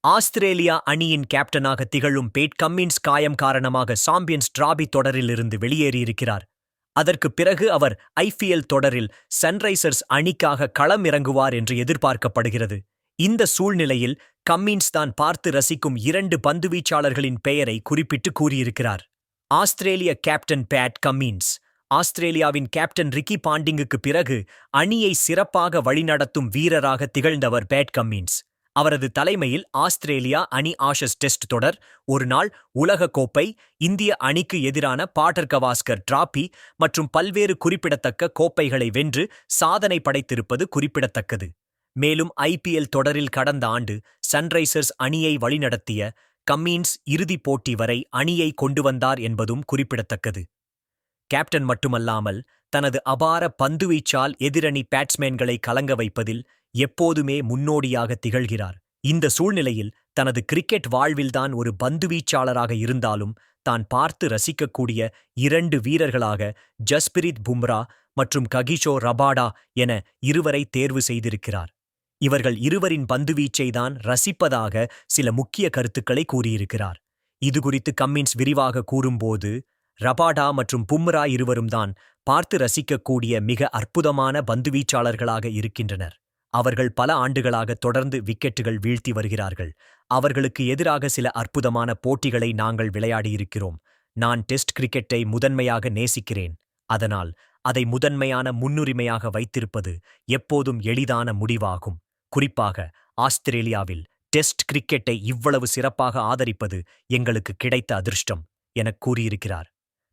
Australia அணியின் கேப்டனாக திகழும் பேட் கம்மின்ஸ் காயம் காரணமாக சாம்பியன்ஸ் டிராபி தொடரிலிருந்து வெளியேறியிருக்கிறார். அதற்குப் பிறகு அவர் ஐபிஎல் தொடரில் சன்ரைசர்ஸ் அணிக்காக களம் இறங்குவார் என்று எதிர்பார்க்கப்படுகிறது. இந்த சூழ்நிலையில் கம்மின்ஸ் தான் பார்த்து ரசிக்கும் 2 பந்துவீச்சாளர்களின் பெயரை குறிப்பிட்டு கூறியிருக்கிறார். ஆஸ்திரேலிய கேப்டன் பேட் கம்மின்ஸ். ஆஸ்திரேலியாவின் கேப்டன் ரிக்கி பாண்டிங்குக்கு பிறகு அணியை சிறப்பாக வழிநடத்தும் வீரராக திகழ்ந்தவர் பேட் கம்மின்ஸ். அவரது தலைமையில் ஆஸ்திரேலியா அணி ஆஷஸ் டெஸ்ட் தொடர், ஒருநாள் உலகக் கோப்பை, இந்திய அணிக்கு எதிரான பாட்டர் கவாஸ்கர் டிராபி மற்றும் பல்வேறு குறிப்பிடத்தக்க கோப்பைகளை வென்று சாதனை படைத்திருப்பது குறிப்பிடத்தக்கது. மேலும் ஐபிஎல் தொடரில் கடந்த ஆண்டு சன்ரைசர்ஸ் அணியை வழிநடத்திய கம்மின்ஸ் இறுதிப் போட்டி வரை அணியை கொண்டு வந்தார் என்பதும் குறிப்பிடத்தக்கது. கேப்டன் மட்டுமல்லாமல் தனது அபார பந்துவீச்சால் எதிரணி பேட்ஸ்மேன்களை கலங்க வைப்பதில் எப்போதுமே முன்னோடியாக திகழ்கிறார். இந்த சூழ்நிலையில் தனது கிரிக்கெட் வாழ்வில்தான் ஒரு பந்துவீச்சாளராக இருந்தாலும் தான் பார்த்து ரசிக்கக்கூடிய 2 வீரர்களாக ஜஸ்பிரித் பும்ரா மற்றும் ககிசோ ரபாடா என இருவரை தேர்வு செய்திருக்கிறார். இவர்கள் இருவரின் பந்துவீச்சை தான் ரசிப்பதாக சில முக்கிய கருத்துக்களை கூறியிருக்கிறார். இதுகுறித்து கம்மின்ஸ் விரிவாக கூறும்போது, ரபாடா மற்றும் பும்ரா இருவரும் தான் பார்த்து ரசிக்கக்கூடிய மிக அற்புதமான பந்துவீச்சாளர்களாக இருக்கின்றனர். அவர்கள் பல ஆண்டுகளாக தொடர்ந்து விக்கெட்டுகள் வீழ்த்தி வருகிறார்கள். அவர்களுக்கு எதிராக சில அற்புதமான போட்டிகளை நாங்கள் விளையாடியிருக்கிறோம். நான் டெஸ்ட் கிரிக்கெட்டை முதன்மையாக நேசிக்கிறேன். அதனால் அதை முதன்மையான முன்னுரிமையாக வைத்திருப்பது எப்போதும் எளிதான முடிவாகும். குறிப்பாக ஆஸ்திரேலியாவில் டெஸ்ட் கிரிக்கெட்டை இவ்வளவு சிறப்பாக ஆதரிப்பது எங்களுக்கு கிடைத்த அதிர்ஷ்டம் எனக் கூறியிருக்கிறார்.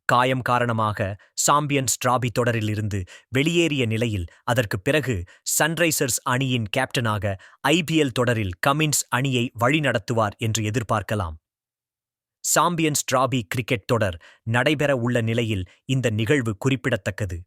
காயம் காரணமாக சாம்பியன்ஸ் டிராபி தொடரிலிருந்து வெளியேறிய நிலையில் அதற்குப் பிறகு சன்ரைசர்ஸ் அணியின் கேப்டனாக ஐபிஎல் தொடரில் கம்மின்ஸ் அணியை வழிநடத்துவார் என்று எதிர்பார்க்கலாம். சாம்பியன்ஸ் டிராபி கிரிக்கெட் தொடர் நடைபெற உள்ள நிலையில் இந்த நிகழ்வு குறிப்பிடத்தக்கது.